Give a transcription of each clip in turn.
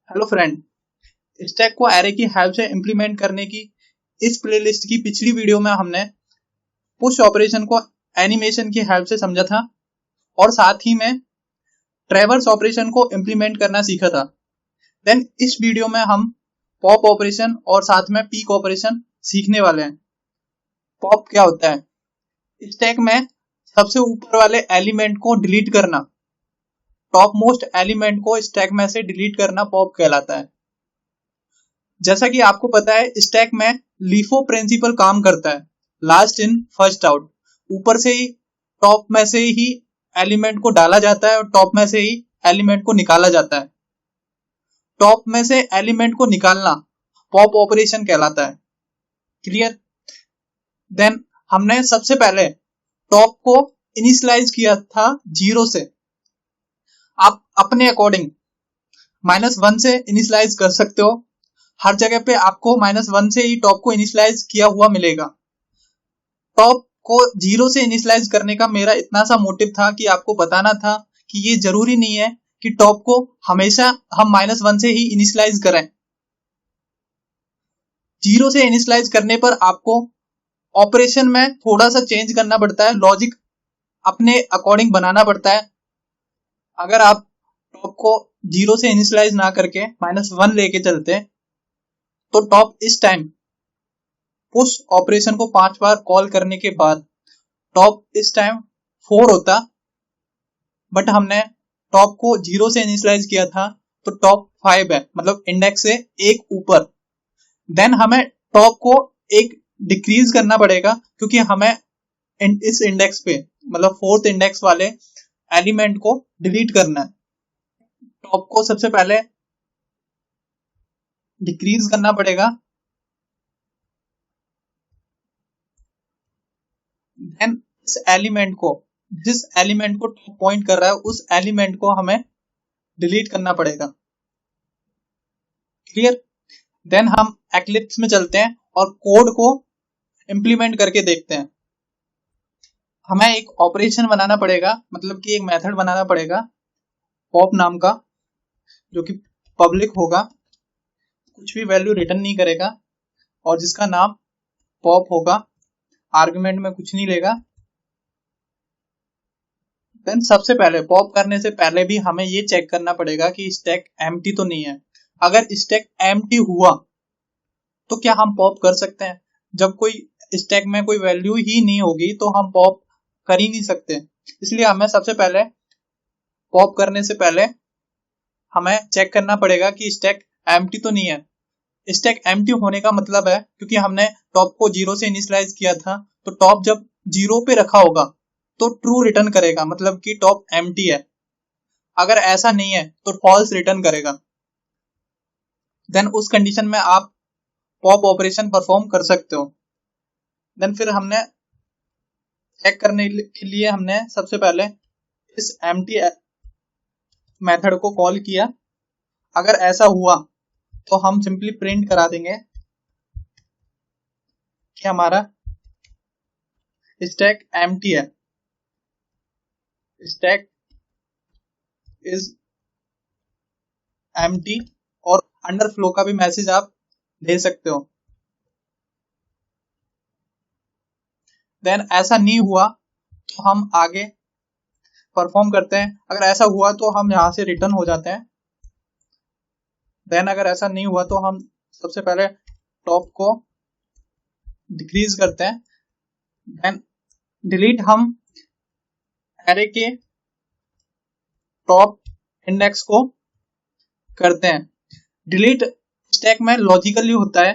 Hello friend, stack को array की help से इंप्लीमेंट करने की इस प्लेलिस्ट की पिछली वीडियो में हमने पुश ऑपरेशन को एनिमेशन की हेल्प से समझा था और साथ ही में ट्रैवर्स ऑपरेशन को इंप्लीमेंट करना सीखा था। देन इस वीडियो में हम पॉप ऑपरेशन और साथ में पीक ऑपरेशन सीखने वाले हैं। पॉप क्या होता है? स्टैक में सबसे ऊपर वाले एलिमेंट को डिलीट करना, टॉप मोस्ट एलिमेंट को स्टैक में से डिलीट करना पॉप कहलाता है। जैसा कि आपको पता है, स्टैक में लीफो प्रिंसिपल काम करता है, लास्ट इन फर्स्ट आउट। ऊपर से ही टॉप में से ही एलिमेंट को डाला जाता है और टॉप में से ही एलिमेंट को निकाला जाता है। टॉप में से एलिमेंट को निकालना पॉप ऑपरेशन कहलाता है। क्लियर? देन हमने सबसे पहले टॉप को इनिशियलाइज किया था 0 से। आप अपने अकॉर्डिंग -1 से इनिशियलाइज कर सकते हो। हर जगह पे आपको -1 से ही टॉप को इनिशियलाइज किया हुआ मिलेगा। टॉप को 0 से इनिशियलाइज करने का मेरा इतना सा मोटिव था कि आपको बताना था कि ये जरूरी नहीं है कि टॉप को हमेशा हम -1 से ही इनिशियलाइज करें। 0 से इनिशियलाइज करने पर आपको ऑपरेशन में थोड़ा सा चेंज करना पड़ता है, लॉजिक अपने अकॉर्डिंग बनाना पड़ता है। अगर आप टॉप को 0 से इनिशियलाइज ना करके -1 लेके चलते तो टॉप इस टाइम पुश ऑपरेशन को 5 बार कॉल करने के बाद टॉप इस टाइम 4 होता, बट हमने टॉप को 0 से इनिशियलाइज किया था तो टॉप 5 है, मतलब इंडेक्स से एक ऊपर। देन हमें टॉप को एक डिक्रीज करना पड़ेगा क्योंकि हमें इस इंडेक्स पे, मतलब 4th इंडेक्स वाले एलिमेंट को डिलीट करना है। टॉप को सबसे पहले डिक्रीज करना पड़ेगा, देन इस एलिमेंट को, जिस एलिमेंट को टॉप पॉइंट कर रहा है उस एलिमेंट को हमें डिलीट करना पड़ेगा। क्लियर? देन हम एक्लिप्स में चलते हैं और कोड को इंप्लीमेंट करके देखते हैं। हमें एक ऑपरेशन बनाना पड़ेगा, मतलब कि एक मेथड बनाना पड़ेगा पॉप नाम का, जो कि पब्लिक होगा, कुछ भी वैल्यू रिटर्न नहीं करेगा और जिसका नाम पॉप होगा, आर्गुमेंट में कुछ नहीं लेगा। देन सबसे पहले पॉप करने से पहले भी हमें ये चेक करना पड़ेगा कि स्टैक एम्प्टी तो नहीं है। अगर स्टैक एम्प्टी हुआ तो क्या हम पॉप कर सकते हैं? जब कोई स्टैक में कोई वैल्यू ही नहीं होगी तो हम पॉप कर ही नहीं सकते। इसलिए हमें सबसे पहले पॉप करने से पहले हमें चेक करना पड़ेगा कि स्टैक एम्प्टी तो नहीं है। स्टैक एम्प्टी होने का मतलब है, क्योंकि हमने टॉप को 0 से इनिशियलाइज किया था, तो टॉप जब 0 पे रखा होगा तो ट्रू रिटर्न करेगा, मतलब कि टॉप एम्प्टी है। अगर ऐसा नहीं है तो फॉल्स रिटर्न करेगा। देन उस कंडीशन में आप पॉप ऑपरेशन परफॉर्म कर सकते हो। देन फिर हमने चेक करने के लिए हमने सबसे पहले इस एम्प्टी मेथड को कॉल किया। अगर ऐसा हुआ तो हम सिंपली प्रिंट करा देंगे कि हमारा स्टैक एम्प्टी है, स्टैक इज एम्प्टी, और अंडरफ्लो का भी मैसेज आप दे सकते हो। देन ऐसा नहीं हुआ तो हम आगे परफॉर्म करते हैं। अगर ऐसा हुआ तो हम यहां से रिटर्न हो जाते हैं। देन अगर ऐसा नहीं हुआ तो हम सबसे पहले टॉप को डिक्रीज करते हैं। देन डिलीट हम एरे के टॉप इंडेक्स को करते हैं। डिलीट स्टैक में लॉजिकली होता है।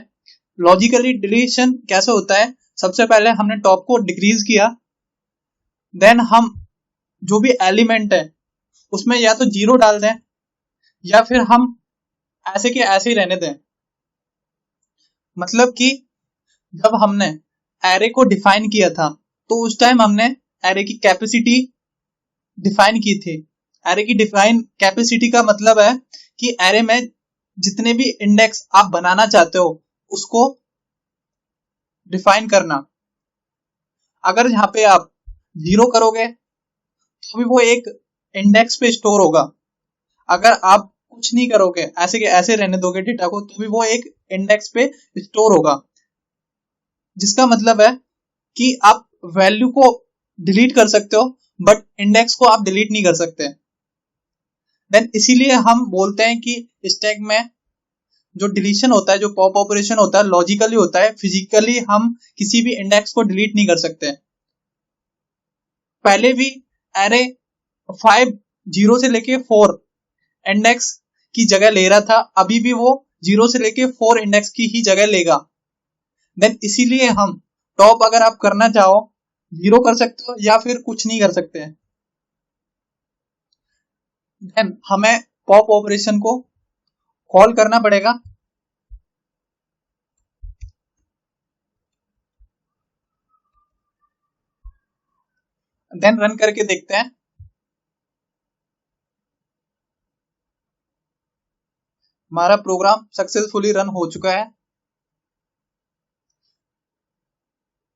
लॉजिकली डिलीशन कैसे होता है? सबसे पहले हमने टॉप को डिक्रीज किया, देन हम जो भी एलिमेंट है उसमें या तो 0 डाल दें या फिर हम ऐसे के ऐसे ही रहने दें। मतलब कि जब हमने एरे को डिफाइन किया था तो उस टाइम हमने एरे की कैपेसिटी डिफाइन की थी। एरे की डिफाइन कैपेसिटी का मतलब है कि एरे में जितने भी इंडेक्स आप बनाना चाहते हो उसको डिफाइन करना। अगर यहाँ पे आप 0 करोगे तो भी वो एक इंडेक्स पे स्टोर होगा। अगर आप कुछ नहीं करोगे, ऐसे के ऐसे रहने दोगे डेटा को, तो भी वो एक इंडेक्स पे स्टोर होगा। जिसका मतलब है कि आप वैल्यू को डिलीट कर सकते हो बट इंडेक्स को आप डिलीट नहीं कर सकते। देन इसीलिए हम बोलते हैं कि स्टैक में जो डिलीशन होता है, जो पॉप ऑपरेशन होता है, लॉजिकली होता है, फिजिकली हम किसी भी इंडेक्स को डिलीट नहीं कर सकते। पहले भी एरे 5 0 से लेके 4 इंडेक्स की जगह ले रहा था, अभी भी वो 0 से लेके 4 इंडेक्स की ही जगह लेगा। देन इसीलिए हम टॉप अगर आप करना चाहो 0 कर सकते हो या फिर कुछ नहीं कर सकते हैं। देन हमें पॉप ऑपरेशन को कॉल करना पड़ेगा। देन रन करके देखते हैं। हमारा प्रोग्राम सक्सेसफुली रन हो चुका है।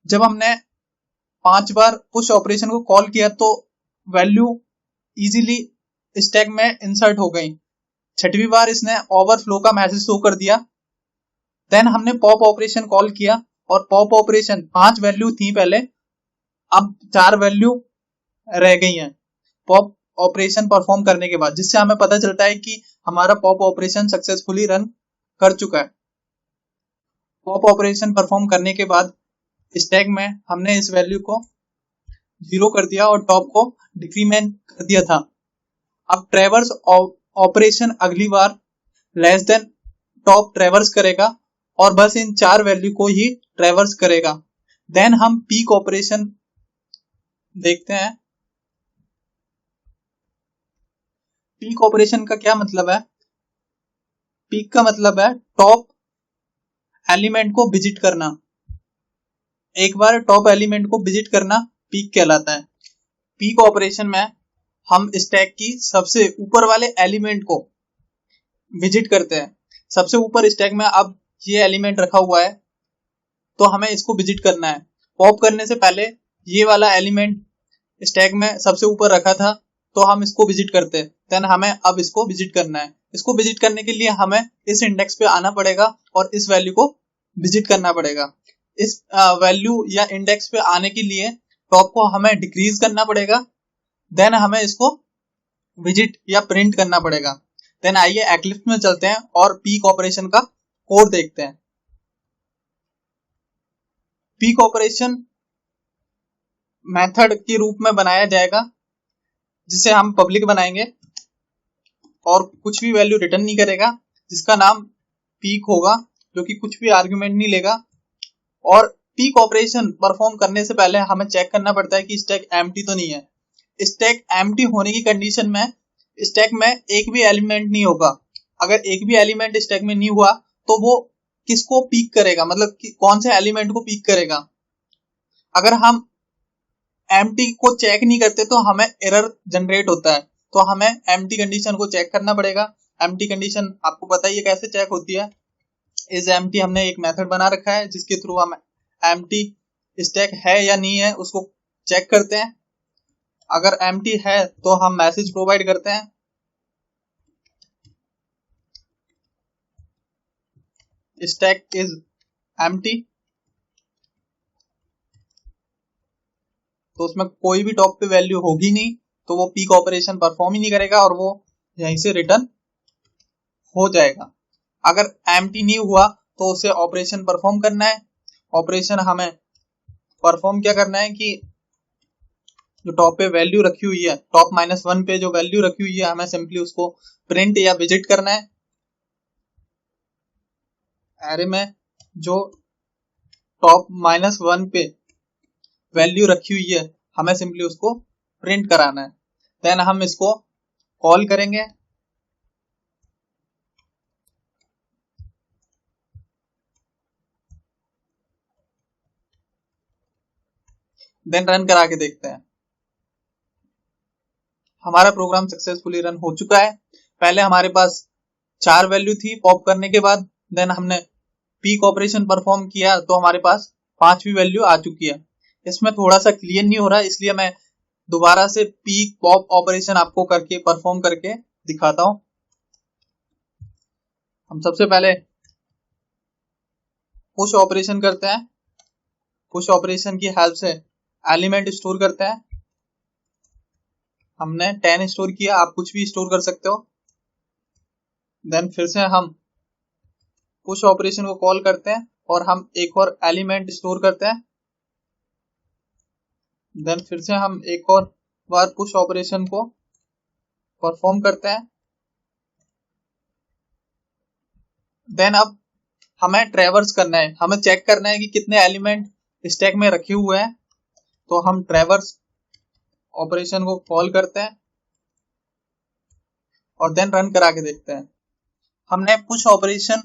जब हमने 5 बार पुश ऑपरेशन को कॉल किया तो वैल्यू इजीली स्टैक में इंसर्ट हो गई। 6वीं बार इसने ओवरफ्लो का मैसेज शो कर दिया। देन हमने पॉप ऑपरेशन कॉल किया और पॉप ऑपरेशन 5 वैल्यू थी पहले, अब 4 वैल्यू रह गई हैं पॉप ऑपरेशन परफॉर्म करने के बाद, जिससे हमें पता चलता है कि हमारा पॉप ऑपरेशन सक्सेसफुली रन कर चुका है। पॉप ऑपरेशन परफॉर्म करने के बाद स्टैक में हमने इस वैल्यू को 0 कर दिया और टॉप को डिक्रीमेंट कर दिया था। अब ट्रैवर्स ऑपरेशन अगली बार लेस देन टॉप ट्रैवर्स करेगा और बस इन 4 वैल्यू को ही ट्रैवर्स करेगा। देन हम पीक ऑपरेशन देखते हैं। पीक ऑपरेशन का क्या मतलब है? पीक का मतलब है टॉप एलिमेंट को विजिट करना। एक बार टॉप एलिमेंट को विजिट करना पीक कहलाता है। पीक ऑपरेशन में हम स्टैक की सबसे ऊपर वाले एलिमेंट को विजिट करते हैं। सबसे ऊपर स्टैक में अब ये एलिमेंट रखा हुआ है तो हमें इसको विजिट करना है। पॉप करने से पहले ये वाला एलिमेंट स्टैक में सबसे ऊपर रखा था तो हम इसको विजिट करते हैं। देन हमें अब इसको विजिट करना है। इसको विजिट करने के लिए हमें इस इंडेक्स पे आना पड़ेगा और इस वैल्यू को विजिट करना पड़ेगा। इस वैल्यू या इंडेक्स पे आने के लिए टॉप को हमें डिक्रीज करना पड़ेगा। देन हमें इसको विजिट या प्रिंट करना पड़ेगा। देन आइए एक्लिप्स में चलते हैं और पीक ऑपरेशन का कोड देखते हैं। पीक ऑपरेशन मेथड के रूप में बनाया जाएगा जिसे हम पब्लिक बनाएंगे और कुछ भी वैल्यू रिटर्न नहीं करेगा, जिसका नाम पीक होगा, जो कि कुछ भी आर्गुमेंट नहीं लेगा। और पीक ऑपरेशन परफॉर्म करने से पहले हमें चेक करना पड़ता है कि स्टैक एम्प्टी तो नहीं है। स्टैक एम्प्टी होने की कंडीशन में स्टैक में एक भी एलिमेंट नहीं होगा। अगर एक भी एलिमेंट स्टैक में नहीं हुआ तो वो किसको पीक करेगा, मतलब कि कौन से एलिमेंट को पीक करेगा। अगर हम एम्प्टी को चेक नहीं करते तो हमें एरर जनरेट होता है, तो हमें एम्प्टी कंडीशन को चेक करना पड़ेगा। एम्प्टी कंडीशन आपको पता ही है कैसे चेक होती है। इस एम्प्टी हमने एक मेथड बना रखा है जिसके थ्रू हम एम्प्टी स्टैक है या नहीं है उसको चेक करते हैं। अगर एम्प्टी है तो हम मैसेज प्रोवाइड करते हैं स्टैक इज एम्प्टी, तो उसमें कोई भी टॉप पे वैल्यू होगी नहीं तो वो पीक ऑपरेशन परफॉर्म ही नहीं करेगा और वो यहीं से रिटर्न हो जाएगा। अगर एम्प्टी नहीं हुआ तो उसे ऑपरेशन परफॉर्म करना है। ऑपरेशन हमें परफॉर्म क्या करना है कि जो टॉप पे वैल्यू रखी हुई है, टॉप -1 पे जो वैल्यू रखी हुई है, हमें सिंपली उसको प्रिंट या विजिट करना है। एरे में जो टॉप -1 पे वैल्यू रखी हुई है हमें सिंपली उसको प्रिंट कराना है। देन हम इसको कॉल करेंगे। देन रन करा के देखते हैं। हमारा प्रोग्राम सक्सेसफुली रन हो चुका है। पहले हमारे पास 4 वैल्यू थी पॉप करने के बाद, देन हमने पीक ऑपरेशन परफॉर्म किया तो हमारे पास 5वीं वैल्यू आ चुकी है। इसमें थोड़ा सा क्लियर नहीं हो रहा इसलिए मैं दोबारा से पीक पॉप ऑपरेशन आपको करके परफॉर्म करके दिखाता हूं। हम सबसे पहले पुश ऑपरेशन करते हैं। पुश ऑपरेशन की हेल्प से एलिमेंट स्टोर करते हैं। हमने 10 स्टोर किया, आप कुछ भी स्टोर कर सकते हो। देन फिर से हम पुश ऑपरेशन को कॉल करते हैं और हम एक और एलिमेंट स्टोर करते हैं। देन फिर से हम एक और बार पुश ऑपरेशन को परफॉर्म करते हैं। देन अब हमें ट्रैवर्स करना है, हमें चेक करना है कि कितने एलिमेंट स्टैक में रखे हुए हैं। तो हम ट्रैवर्स ऑपरेशन को कॉल करते हैं और देन रन करा के देखते हैं। हमने पुश ऑपरेशन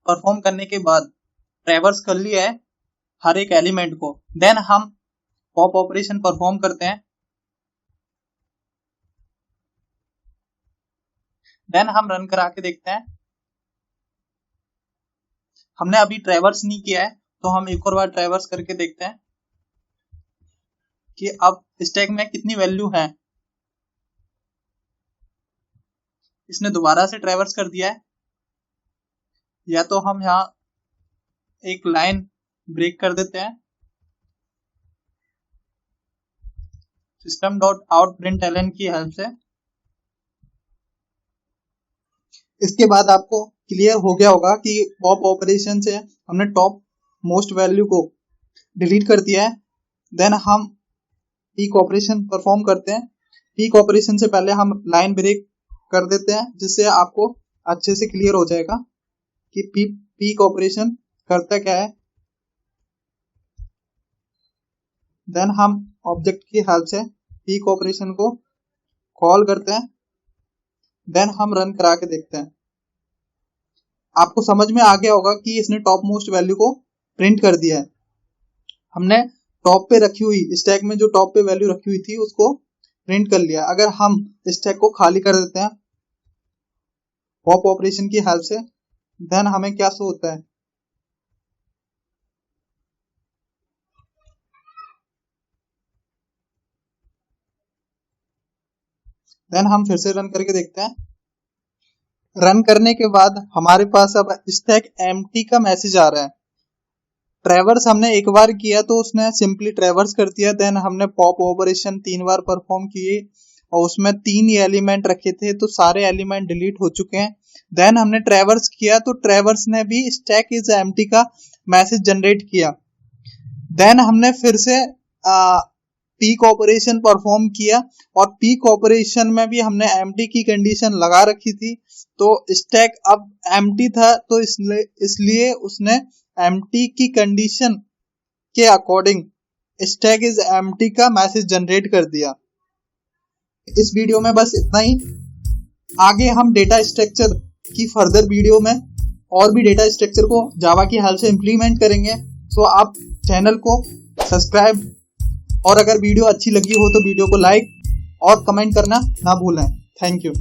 परफॉर्म करने के बाद ट्रैवर्स कर लिया है हर एक एलिमेंट को। देन हम पॉप ऑपरेशन परफॉर्म करते हैं। देन हम रन करा के देखते हैं। हमने अभी ट्रैवर्स नहीं किया है, तो हम एक और बार ट्रैवर्स करके देखते हैं कि अब स्टैक में कितनी वैल्यू है। इसने दोबारा से ट्रैवर्स कर दिया है। या तो हम यहाँ एक लाइन ब्रेक कर देते हैं, system.out.println की हेल्प से। इसके बाद आपको क्लियर हो गया होगा कि पॉप ऑपरेशन से हमने टॉप मोस्ट वैल्यू को डिलीट कर दिया है। देन हम पीक ऑपरेशन परफॉर्म करते हैं। पीक ऑपरेशन से पहले हम लाइन ब्रेक कर देते हैं, जिससे आपको अच्छे से क्लियर हो जाएगा कि पीक ऑपरेशन करता क्या है। देन हम ऑब्जेक्ट की हेल्प से पीक ऑपरेशन को कॉल करते हैं। देन हम रन करा के देखते हैं। आपको समझ में आ गया होगा कि इसने टॉप मोस्ट वैल्यू को प्रिंट कर दिया है। हमने टॉप पे रखी हुई स्टैक में जो टॉप पे वैल्यू रखी हुई थी उसको प्रिंट कर लिया। अगर हम स्टैक को खाली कर देते हैं पॉप ऑपरेशन की हेल्प से, देन हमें क्या शो होता है। देन हम फिर से रन करके देखते हैं। रन करने के बाद हमारे पास अब स्टैक एम्प्टी का मैसेज आ रहा है। ट्रैवर्स हमने एक बार किया तो उसने सिंपली ट्रैवर्स कर दिया। देन हमने पॉप ऑपरेशन 3 बार परफॉर्म किए और उसमें 3 ही एलिमेंट रखे थे, तो सारे एलिमेंट डिलीट हो चुके हैं। देन हमने ट्रैवर्स किया तो ट्रैवर्स ने भी स्टैक इज एम्प्टी का मैसेज जनरेट किया। देन हमने फिर से पीक ऑपरेशन परफॉर्म किया और पीक ऑपरेशन में भी हमने एम्प्टी की कंडीशन लगा रखी थी। तो स्टैक अब एम्प्टी था, तो इसलिए उसने एम्प्टी की कंडीशन के अकॉर्डिंग स्टैक इज एम्प्टी का मैसेज जनरेट कर दिया। इस वीडियो में बस इतना ही। आगे हम डेटा स्ट्रक्चर की फर्दर वीडियो में और भी डेटा स्ट्रक्चर को जावा की हेल्प से इम्प्लीमेंट करेंगे। सो आप चैनल को सब्सक्राइब और अगर वीडियो अच्छी लगी हो तो वीडियो को लाइक और कमेंट करना ना भूलें। Thank you.